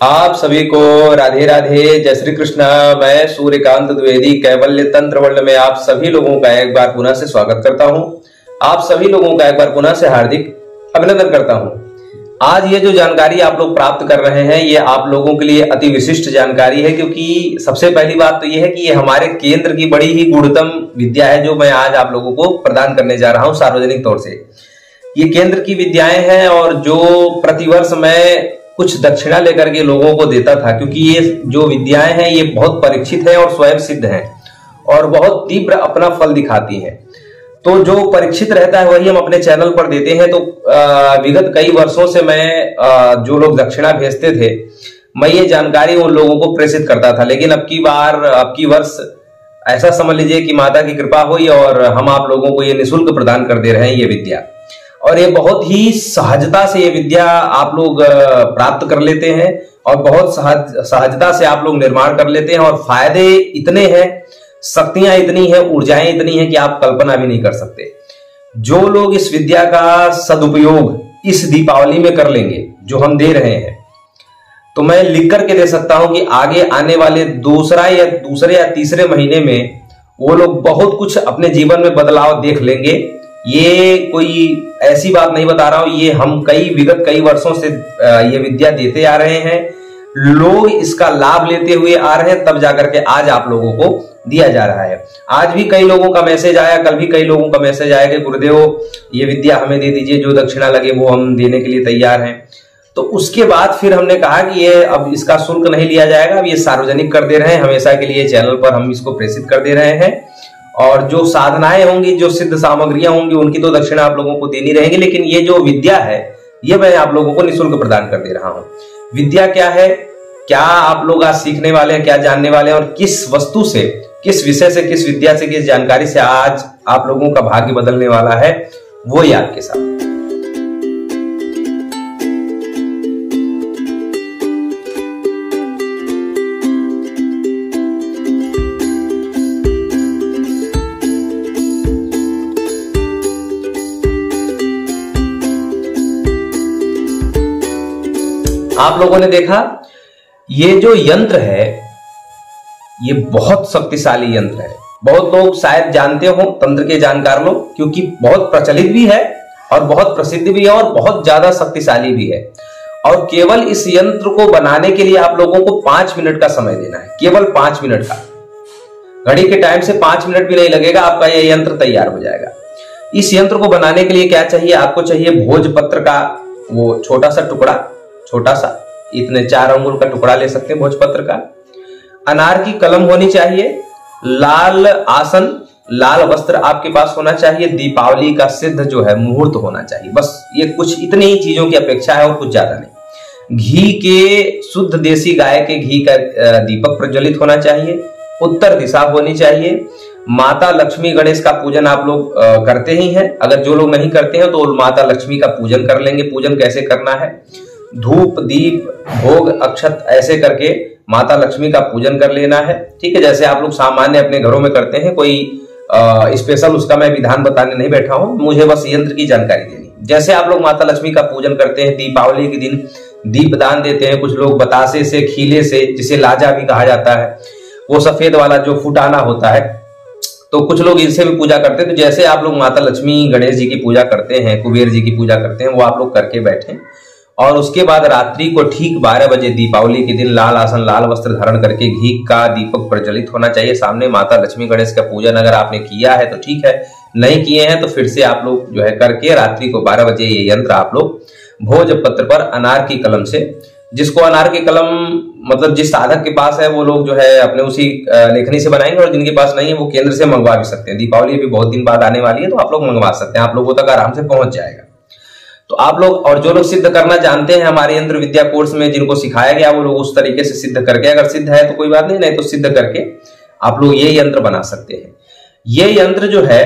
आप सभी को राधे राधे, जय श्री कृष्ण। मैं सूर्यकांत द्विवेदी कैवल्य तंत्र वर्ल्ड में आप सभी लोगों का एक बार पुनः से स्वागत करता हूं। आप सभी लोगों का एक बार पुनः से हार्दिक अभिनंदन करता हूं। आज ये जो जानकारी आप लोग प्राप्त कर रहे हैं ये आप लोगों के लिए अति विशिष्ट जानकारी है, क्योंकि सबसे पहली बात तो ये है कि ये हमारे केंद्र की बड़ी ही गुणतम विद्या है जो मैं आज आप लोगों को प्रदान करने जा रहा हूं सार्वजनिक तौर से। ये केंद्र की विद्याएं हैं और जो प्रतिवर्ष मैं कुछ दक्षिणा लेकर के लोगों को देता था, क्योंकि ये जो विद्याएं हैं ये बहुत परीक्षित हैं और स्वयं सिद्ध हैं और बहुत तीव्र अपना फल दिखाती हैं। तो जो परीक्षित रहता है वही हम अपने चैनल पर देते हैं। तो विगत कई वर्षों से मैं जो लोग दक्षिणा भेजते थे मैं ये जानकारी उन लोगों को प्रेषित करता था, लेकिन अब की वर्ष ऐसा समझ लीजिए कि माता की कृपा हुई और हम आप लोगों को ये निःशुल्क प्रदान कर दे रहे हैं ये विद्या। और ये बहुत ही सहजता से ये विद्या आप लोग प्राप्त कर लेते हैं और बहुत सहजता से आप लोग निर्माण कर लेते हैं और फायदे इतने हैं, शक्तियां इतनी हैं, ऊर्जाएं इतनी हैं कि आप कल्पना भी नहीं कर सकते। जो लोग इस विद्या का सदुपयोग इस दीपावली में कर लेंगे जो हम दे रहे हैं, तो मैं लिख करके दे सकता हूं कि आगे आने वाले दूसरे या तीसरे महीने में वो लोग बहुत कुछ अपने जीवन में बदलाव देख लेंगे। ये कोई ऐसी बात नहीं बता रहा हूं, ये हम विगत कई वर्षों से ये विद्या देते आ रहे हैं, लोग इसका लाभ लेते हुए आ रहे हैं, तब जाकर के आज आप लोगों को दिया जा रहा है। आज भी कई लोगों का मैसेज आया, कल भी कई लोगों का मैसेज आया कि गुरुदेव ये विद्या हमें दे दीजिए, जो दक्षिणा लगे वो हम देने के लिए तैयार हैं। तो उसके बाद फिर हमने कहा कि ये अब इसका शुल्क नहीं लिया जाएगा, अब ये सार्वजनिक कर दे रहे हैं, हमेशा के लिए चैनल पर हम इसको प्रेषित कर दे रहे हैं। और जो साधनाएं होंगी, जो सिद्ध सामग्रियां होंगी, उनकी तो दक्षिणा आप लोगों को देनी रहेगी, लेकिन ये जो विद्या है ये मैं आप लोगों को निःशुल्क प्रदान कर दे रहा हूं। विद्या क्या है, क्या आप लोग आज सीखने वाले हैं, क्या जानने वाले हैं और किस वस्तु से, किस विषय से, किस विद्या से, किस जानकारी से आज आप लोगों का भाग्य बदलने वाला है, वो ही आपके साथ। आप लोगों ने देखा ये जो यंत्र है ये बहुत शक्तिशाली यंत्र है। बहुत लोग शायद जानते हो, तंत्र के जानकार लोग, क्योंकि बहुत प्रचलित भी है और बहुत प्रसिद्ध भी है और बहुत ज्यादा शक्तिशाली भी है। और केवल इस यंत्र को बनाने के लिए आप लोगों को 5 मिनट का समय देना है, केवल 5 मिनट का। घड़ी के टाइम से 5 मिनट भी नहीं लगेगा, आपका यह यंत्र तैयार हो जाएगा। इस यंत्र को बनाने के लिए क्या चाहिए, आपको चाहिए भोजपत्र का वो छोटा सा टुकड़ा, छोटा सा इतने 4 अंगुल का टुकड़ा ले सकते हैं भोजपत्र का। अनार की कलम होनी चाहिए, लाल आसन, लाल वस्त्र आपके पास होना चाहिए, दीपावली का सिद्ध जो है मुहूर्त होना चाहिए। बस ये कुछ इतनी ही चीजों की अपेक्षा है और कुछ ज्यादा नहीं। घी के, शुद्ध देसी गाय के घी का दीपक प्रज्वलित होना चाहिए, उत्तर दिशा होनी चाहिए। माता लक्ष्मी गणेश का पूजन आप लोग करते ही हैं, अगर जो लोग नहीं करते हैं तो माता लक्ष्मी का पूजन कर लेंगे। पूजन कैसे करना है, धूप दीप भोग अक्षत ऐसे करके माता लक्ष्मी का पूजन कर लेना है, ठीक है। जैसे आप लोग सामान्य अपने घरों में करते हैं, कोई स्पेशल उसका मैं विधान बताने नहीं बैठा हूं, मुझे बस यंत्र की जानकारी देनी। जैसे आप लोग माता लक्ष्मी का पूजन करते हैं, दीपावली के दिन दीप दान देते हैं, कुछ लोग बतासे से, खीले से, जिसे लाजा भी कहा जाता है, वो सफेद वाला जो फुटाना होता है, तो कुछ लोग इनसे भी पूजा करते हैं। तो जैसे आप लोग माता लक्ष्मी गणेश जी की पूजा करते हैं, कुबेर जी की पूजा करते हैं, वो आप लोग करके बैठे और उसके बाद रात्रि को ठीक 12 बजे दीपावली के दिन लाल आसन, लाल वस्त्र धारण करके घी का दीपक प्रज्वलित होना चाहिए सामने। माता लक्ष्मी गणेश का पूजन अगर आपने किया है तो ठीक है, नहीं किए हैं तो फिर से आप लोग जो है करके रात्रि को 12 बजे ये यंत्र आप लोग भोजपत्र पर अनार की कलम से, जिसको अनार की कलम मतलब जिस साधक के पास है वो लोग जो है अपने उसी लेखनी से बनाएंगे, और जिनके पास नहीं है वो केंद्र से मंगवा भी सकते हैं। दीपावली भी बहुत दिन बाद आने वाली है तो आप लोग मंगवा सकते हैं, आप लोगों तक आराम से पहुंच जाएगा। तो आप लोग, और जो लोग सिद्ध करना जानते हैं हमारे यंत्र विद्या कोर्स में जिनको सिखाया गया, वो लोग उस तरीके से सिद्ध करके, अगर सिद्ध है तो कोई बात नहीं, नहीं तो सिद्ध करके आप लोग ये यंत्र बना सकते हैं। ये यंत्र जो है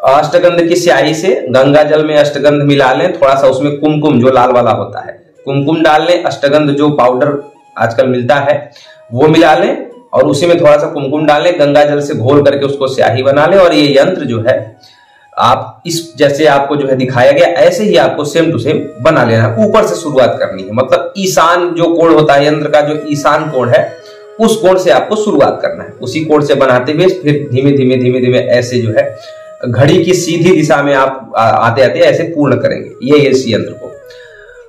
अष्टगंध की स्याही से, गंगा जल में अष्टगंध मिला लें, थोड़ा सा उसमें कुमकुम जो लाल वाला होता है कुमकुम डाल लें, अष्टगंध जो पाउडर आजकल मिलता है वो मिला लें और उसी में थोड़ा सा कुमकुम डालें, गंगा जल से घोल करके उसको स्याही बना लें। और ये यंत्र जो है आप इस जैसे आपको जो है दिखाया गया ऐसे ही आपको सेम टू सेम बना लेना है। ऊपर से शुरुआत करनी है, मतलब ईशान जो कोण होता है यंत्र का, जो ईशान कोण है उस कोण से आपको शुरुआत करना है। उसी कोण से बनाते हुए फिर धीमे धीमे धीमे धीमे ऐसे जो है घड़ी की सीधी दिशा में आप आते आते ऐसे पूर्ण करेंगे ये इस यंत्र को।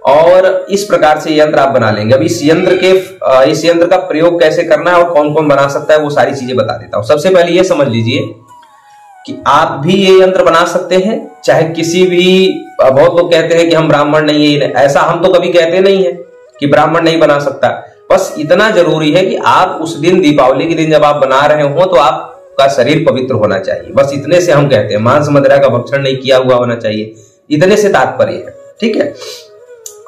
और इस प्रकार से यंत्र आप बना लेंगे। अब इस यंत्र का प्रयोग कैसे करना है और कौन कौन बना सकता है वो सारी चीजें बता देता हूं। सबसे पहले ये समझ लीजिए कि आप भी ये यंत्र बना सकते हैं, चाहे किसी भी, बहुत लोग कहते हैं कि हम ब्राह्मण नहीं है, ऐसा हम तो कभी कहते नहीं है कि ब्राह्मण नहीं बना सकता। बस इतना जरूरी है कि आप उस दिन दीपावली के दिन जब आप बना रहे हो तो आपका शरीर पवित्र होना चाहिए। बस इतने से हम कहते हैं, मांस मदिरा का भक्षण नहीं किया हुआ होना चाहिए, इतने से तात्पर्य है, ठीक है।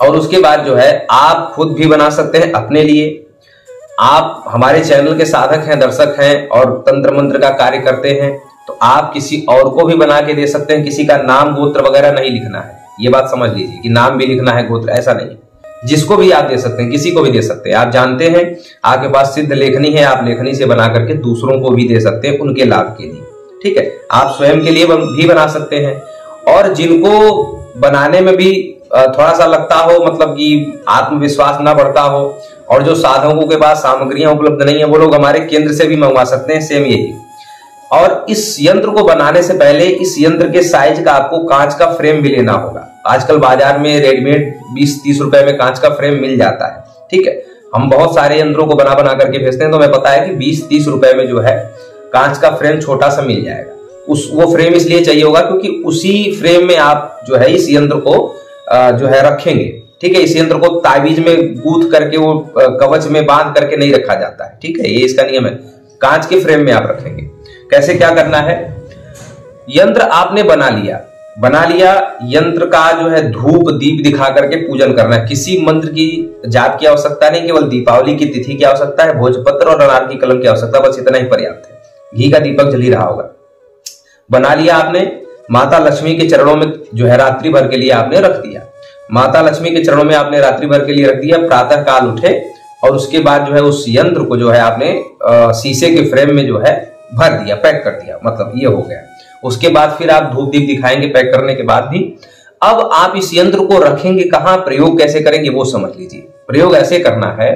और उसके बाद जो है आप खुद भी बना सकते हैं अपने लिए। आप हमारे चैनल के साधक हैं, दर्शक हैं और तंत्र मंत्र का कार्य करते हैं तो आप किसी और को भी बना के दे सकते हैं। किसी का नाम गोत्र वगैरह नहीं लिखना है, ये बात समझ लीजिए कि नाम भी लिखना है गोत्र ऐसा नहीं, जिसको भी आप दे सकते हैं, किसी को भी दे सकते हैं। आप जानते हैं आपके पास सिद्ध लेखनी है, आप लेखनी से बना करके दूसरों को भी दे सकते हैं उनके लाभ के लिए, ठीक है। आप स्वयं के लिए भी बना सकते हैं। और जिनको बनाने में भी थोड़ा सा लगता हो, मतलब कि आत्मविश्वास ना बढ़ता हो और जो साधकों के पास सामग्रियां उपलब्ध नहीं है, वो लोग हमारे केंद्र से भी मंगवा सकते हैं, सेम यही। और इस यंत्र को बनाने से पहले इस यंत्र के साइज का आपको कांच का फ्रेम भी लेना होगा। आजकल बाजार में रेडीमेड 20-30 रुपए में कांच का फ्रेम मिल जाता है, ठीक है। हम बहुत सारे यंत्रों को बना बना करके भेजते हैं तो हमें पता है कि 20-30 रुपए में जो है कांच का फ्रेम छोटा सा मिल जाएगा। वो फ्रेम इसलिए चाहिए होगा क्योंकि उसी फ्रेम में आप जो है इस यंत्र को जो है रखेंगे, ठीक है। इस यंत्र को ताबीज में गूंथ करके वो कवच में बांध करके नहीं रखा जाता है, ठीक है, ये इसका नियम है। कांच के फ्रेम में आप रखेंगे। कैसे क्या करना है, यंत्र आपने बना लिया, यंत्र का जो है धूप दीप दिखा करके पूजन करना है। किसी मंत्र की जाप की आवश्यकता नहीं, केवल दीपावली की तिथि की आवश्यकता है, भोजपत्र और अनार की कलम की आवश्यकता, बस इतना ही पर्याप्त है। घी का दीपक जल ही रहा होगा। बना लिया आपने, माता लक्ष्मी के चरणों में जो है रात्रि भर के लिए आपने रख दिया। माता लक्ष्मी के चरणों में आपने रात्रि भर के लिए रख दिया। प्रातः काल उठे और उसके बाद जो है उस यंत्र को जो है आपने शीशे के फ्रेम में जो है भर दिया, पैक कर दिया, मतलब ये हो गया। उसके बाद फिर आप धूप दीप दिखाएंगे पैक करने के बाद भी। अब आप इस यंत्र को रखेंगे कहां, प्रयोग कैसे करेंगे वो समझ लीजिए। प्रयोग ऐसे करना है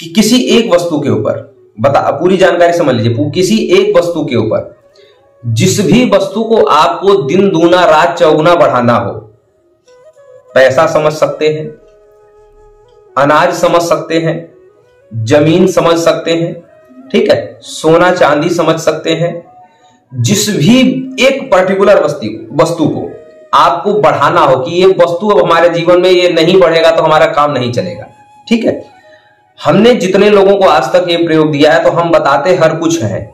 कि किसी एक वस्तु के ऊपर, पूरी जानकारी समझ लीजिए, किसी एक वस्तु के ऊपर, जिस भी वस्तु को आपको दिन दूना रात चौगुना बढ़ाना हो, पैसा समझ सकते हैं, अनाज समझ सकते हैं, जमीन समझ सकते हैं, ठीक है, सोना चांदी समझ सकते हैं, जिस भी एक पर्टिकुलर वस्तु को आपको बढ़ाना हो कि ये वस्तु अब हमारे जीवन में ये नहीं बढ़ेगा तो हमारा काम नहीं चलेगा, ठीक है। हमने जितने लोगों को आज तक ये प्रयोग दिया है तो हम बताते हर कुछ हैं।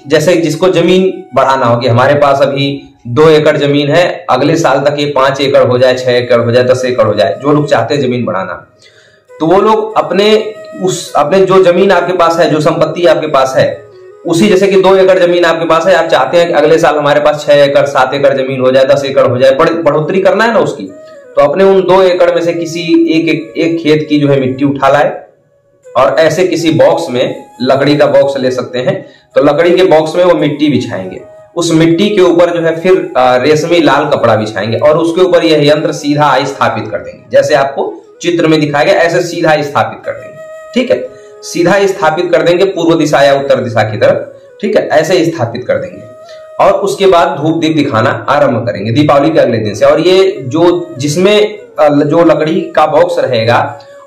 जैसे जिसको जमीन बढ़ाना हो कि हमारे पास अभी 2 एकड़ जमीन है, अगले साल तक ये 5 एकड़ हो जाए, 6 एकड़ हो जाए, 10 एकड़ हो जाए, जो लोग चाहते हैं जमीन बढ़ाना, तो वो लोग अपने जो जमीन आपके पास है, जो संपत्ति आपके पास है, उसी जैसे कि 2 एकड़ जमीन आपके पास है, आप चाहते हैं कि अगले साल हमारे पास 6 एकड़ 7 एकड़ जमीन हो जाए, 10 एकड़ हो जाए, बढ़ोतरी करना है ना उसकी, तो अपने उन 2 एकड़ में से किसी एक खेत की जो है मिट्टी उठा लाए और ऐसे किसी बॉक्स में, लकड़ी का बॉक्स ले सकते हैं, तो लकड़ी के बॉक्स में वो मिट्टी बिछाएंगे। उस मिट्टी के ऊपर जो है फिर रेशमी लाल कपड़ा बिछाएंगे और उसके ऊपर यह यंत्र सीधा स्थापित कर देंगे। जैसे आपको चित्र में दिखाया गया ऐसे सीधा स्थापित कर देंगे, ठीक है। सीधा स्थापित कर देंगे पूर्व दिशा या उत्तर दिशा की तरफ, ठीक है, ऐसे स्थापित कर देंगे। और उसके बाद धूप दीप दिखाना आरंभ करेंगे दीपावली के अगले दिन से। और ये जिसमें जो लकड़ी का बॉक्स रहेगा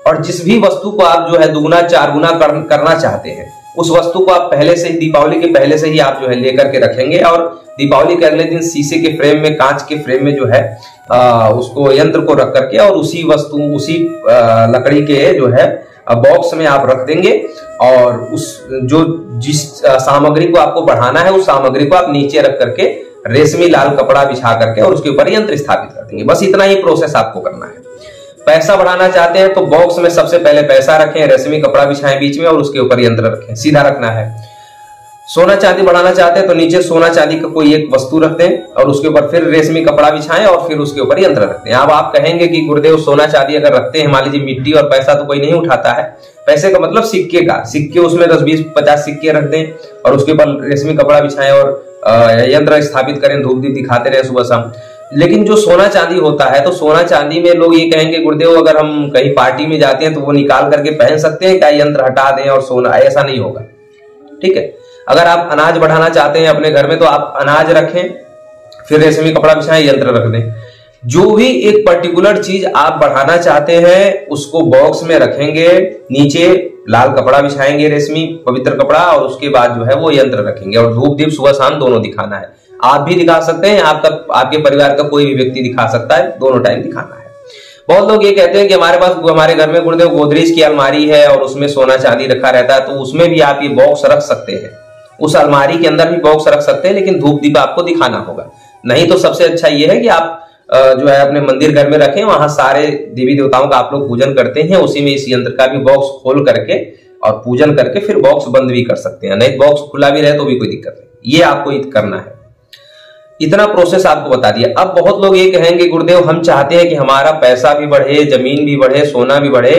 और जिस भी वस्तु को आप जो है दुगुना 4 गुना करना चाहते हैं, उस वस्तु को आप पहले से ही, दीपावली के पहले से ही आप जो है लेकर के रखेंगे और दीपावली के अगले दिन शीशे के फ्रेम में, कांच के फ्रेम में जो है उसको यंत्र को रख करके और उसी लकड़ी के जो है बॉक्स में आप रख देंगे। और जिस सामग्री को आपको बढ़ाना है उस सामग्री को आप नीचे रख करके रेशमी लाल कपड़ा बिछा करके और उसके ऊपर यंत्र स्थापित कर देंगे। बस इतना ही प्रोसेस आपको करना है। पैसा बढ़ाना चाहते हैं तो बॉक्स में सबसे पहले पैसा रखें, रेशमी कपड़ा बिछाएं बीच में और उसके ऊपर यंत्र रखें, सीधा रखना है। सोना चांदी बढ़ाना चाहते हैं तो नीचे सोना चांदी का कोई एक वस्तु रख दें और उसके ऊपर फिर रेशमी कपड़ा बिछाएं और फिर उसके ऊपर यंत्र रख दें। अब आप कहेंगे कि गुरुदेव सोना चांदी अगर रखते हैं, मान लीजिए मिट्टी और पैसा तो कोई नहीं उठाता है, पैसे का मतलब सिक्के का, सिक्के उसमें 10 20 50 सिक्के रख दें और उसके ऊपर रेशमी कपड़ा बिछाएं और यंत्र स्थापित करें, धूप दीप दिखाते रहे सुबह शाम। लेकिन जो सोना चांदी होता है, तो सोना चांदी में लोग ये कहेंगे गुरुदेव अगर हम कहीं पार्टी में जाते हैं तो वो निकाल करके पहन सकते हैं क्या, यंत्र हटा दें और सोना? ऐसा नहीं होगा, ठीक है। अगर आप अनाज बढ़ाना चाहते हैं अपने घर में तो आप अनाज रखें, फिर रेशमी कपड़ा बिछाएं, यंत्र रख दें। जो भी एक पर्टिकुलर चीज आप बढ़ाना चाहते हैं उसको बॉक्स में रखेंगे, नीचे लाल कपड़ा बिछाएंगे, रेशमी पवित्र कपड़ा, और उसके बाद जो है वो यंत्र रखेंगे और धूप दीप सुबह शाम दोनों दिखाना है। आप भी दिखा सकते हैं, आपके परिवार का कोई भी व्यक्ति दिखा सकता है, दोनों टाइम दिखाना है। बहुत लोग ये कहते हैं कि हमारे घर में गुरुदेव गोदरेज की अलमारी है और उसमें सोना चांदी रखा रहता है, तो उसमें भी आप ये बॉक्स रख सकते हैं, उस अलमारी के अंदर भी बॉक्स रख सकते हैं, लेकिन धूप दीप आपको दिखाना होगा। नहीं तो सबसे अच्छा ये है कि आप जो है अपने मंदिर घर में रखें, वहां सारे देवी देवताओं का आप लोग पूजन करते हैं, उसी में इस यंत्र का भी बॉक्स खोल करके और पूजन करके फिर बॉक्स बंद भी कर सकते हैं, नहीं बॉक्स खुला भी रहे तो भी कोई दिक्कत नहीं। ये आपको करना है, इतना प्रोसेस आपको बता दिया। अब बहुत लोग ये कहेंगे गुरुदेव हम चाहते हैं कि हमारा पैसा भी बढ़े, जमीन भी बढ़े, सोना भी बढ़े,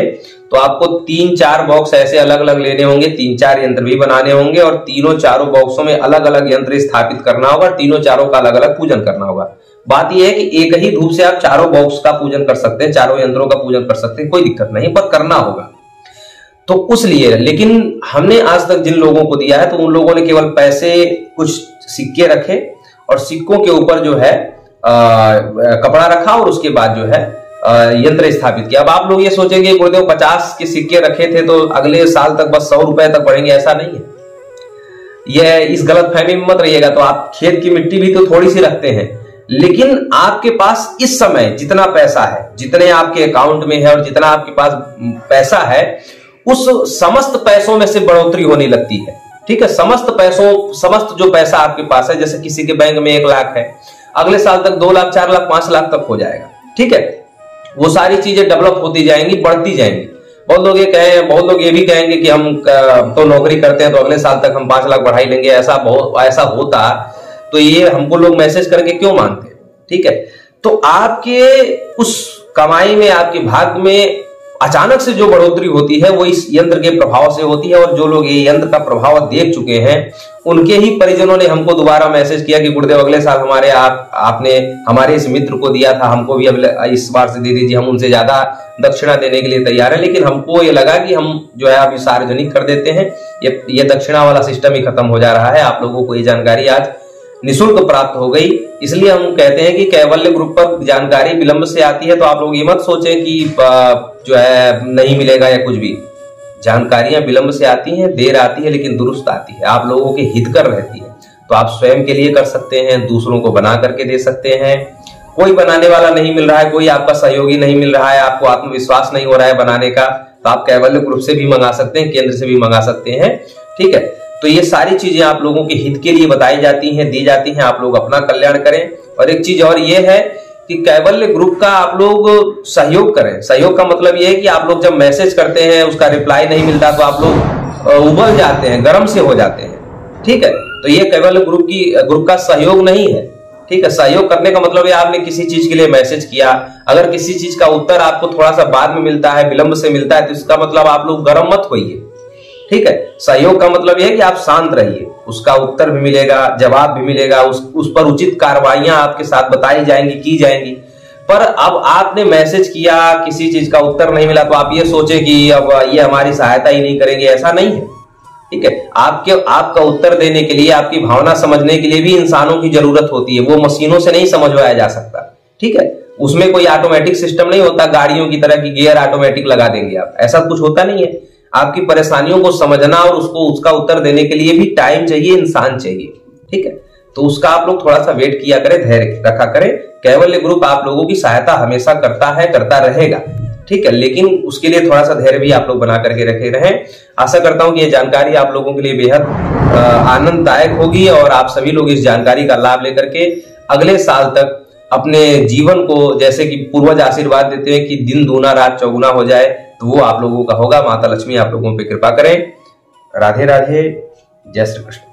तो आपको 3-4 बॉक्स ऐसे अलग अलग लेने होंगे, 3-4 यंत्र भी बनाने होंगे और तीनों चारों बॉक्सों में अलग अलग यंत्र स्थापित करना होगा, तीनों चारों का अलग अलग पूजन करना होगा। बात यह है कि एक ही धूप से आप चारों बॉक्स का पूजन कर सकते हैं, चारों यंत्रों का पूजन कर सकते हैं, कोई दिक्कत नहीं, पर करना होगा। तो उस लिए, लेकिन हमने आज तक जिन लोगों को दिया है तो उन लोगों ने केवल पैसे, कुछ सिक्के रखे और सिक्कों के ऊपर जो है कपड़ा रखा और उसके बाद जो है यंत्र स्थापित किया। अब आप लोग ये सोचेंगे गुरुदेव 50 के सिक्के रखे थे तो अगले साल तक बस 100 रुपए तक बढ़ेंगे, ऐसा नहीं है। यह इस गलत फहमी में मत रहिएगा। तो आप खेत की मिट्टी भी तो थोड़ी सी रखते हैं, लेकिन आपके पास इस समय जितना पैसा है, जितने आपके अकाउंट में है और जितना आपके पास पैसा है, उस समस्त पैसों में से बढ़ोतरी होने लगती है, ठीक है। समस्त जो पैसा आपके पास है, जैसे किसी के बैंक में 1 लाख है, अगले साल तक 2 लाख, 4 लाख, 5 लाख तक हो जाएगा, ठीक है। वो सारी चीजें डेवलप होती जाएंगी, बढ़ती जाएंगी। बहुत लोग ये भी कहेंगे कि हम तो नौकरी करते हैं तो अगले साल तक हम 5 लाख बढ़ाई लेंगे, ऐसा होता तो ये हमको लोग मैसेज करके क्यों मानते हैं, ठीक है। तो आपके उस कमाई में, आपके भाग्य में अचानक से जो बढ़ोतरी होती है वो इस यंत्र के प्रभाव से होती है। और जो लोग ये यंत्र का प्रभाव देख चुके हैं उनके ही परिजनों ने हमको दोबारा मैसेज किया कि गुरुदेव अगले साल आपने हमारे इस मित्र को दिया था, हमको भी इस बार से दे दीजिए, हम उनसे ज्यादा दक्षिणा देने के लिए तैयार है, लेकिन हमको ये लगा कि हम जो है अभी सार्वजनिक कर देते हैं, ये दक्षिणा वाला सिस्टम ही खत्म हो जा रहा है। आप लोगों को ये जानकारी आज निःशुल्क प्राप्त हो गई, इसलिए हम कहते हैं कि कैवल्य ग्रुप पर जानकारी विलंब से आती है। तो आप लोग ये मत सोचें कि जो है नहीं मिलेगा या कुछ भी, जानकारियां विलंब से आती हैं, देर आती है, लेकिन दुरुस्त आती है, आप लोगों के हितकर रहती है। तो आप स्वयं के लिए कर सकते हैं, दूसरों को बना करके दे सकते हैं। कोई बनाने वाला नहीं मिल रहा है, कोई आपका सहयोगी नहीं मिल रहा है, आपको आत्मविश्वास नहीं हो रहा है बनाने का, तो आप कैवल्य ग्रुप से भी मंगा सकते हैं, केंद्र से भी मंगा सकते हैं, ठीक है। तो ये सारी चीजें आप लोगों के हित के लिए बताई जाती हैं, दी जाती हैं, आप लोग अपना कल्याण करें। और एक चीज और ये है कि कैवल्य ग्रुप का आप लोग सहयोग करें। सहयोग का मतलब ये है कि आप लोग जब मैसेज करते हैं उसका रिप्लाई नहीं मिलता तो आप लोग उबल जाते हैं, गर्म से हो जाते हैं, ठीक है। तो ये कैवल्य ग्रुप का सहयोग नहीं है, ठीक है। सहयोग करने का मतलब है आपने किसी चीज के लिए मैसेज किया, अगर किसी चीज का उत्तर आपको थोड़ा सा बाद में मिलता है, विलंब से मिलता है, तो इसका मतलब आप लोग गर्म मत होइए, ठीक है। सहयोग का मतलब यह है कि आप शांत रहिए, उसका उत्तर भी मिलेगा, जवाब भी मिलेगा, उस पर उचित कार्रवाइयां आपके साथ बताई जाएंगी, की जाएंगी। पर अब आपने मैसेज किया, किसी चीज का उत्तर नहीं मिला तो आप ये सोचे कि अब ये हमारी सहायता ही नहीं करेंगे, ऐसा नहीं है, ठीक है। आपका उत्तर देने के लिए, आपकी भावना समझने के लिए भी इंसानों की जरूरत होती है, वो मशीनों से नहीं समझवाया जा सकता, ठीक है। उसमें कोई ऑटोमेटिक सिस्टम नहीं होता, गाड़ियों की तरह की गियर ऑटोमेटिक लगा देंगे आप, ऐसा कुछ होता नहीं है। आपकी परेशानियों को समझना और उसका उत्तर देने के लिए भी टाइम चाहिए, इंसान चाहिए, ठीक है। तो उसका आप लोग थोड़ा सा वेट किया करें, धैर्य रखा करें। कैवल्य ग्रुप आप लोगों की सहायता हमेशा करता है, करता रहेगा, ठीक है। लेकिन उसके लिए थोड़ा सा धैर्य भी आप लोग बना करके रखे रहें। आशा करता हूं कि ये जानकारी आप लोगों के लिए बेहद आनंददायक होगी और आप सभी लोग इस जानकारी का लाभ लेकर के अगले साल तक अपने जीवन को, जैसे कि पूर्वज आशीर्वाद देते हैं कि दिन दूना रात चौगुना हो जाए, तो वो आप लोगों का होगा। माता लक्ष्मी आप लोगों पे कृपा करें। राधे राधे, जय श्री कृष्ण।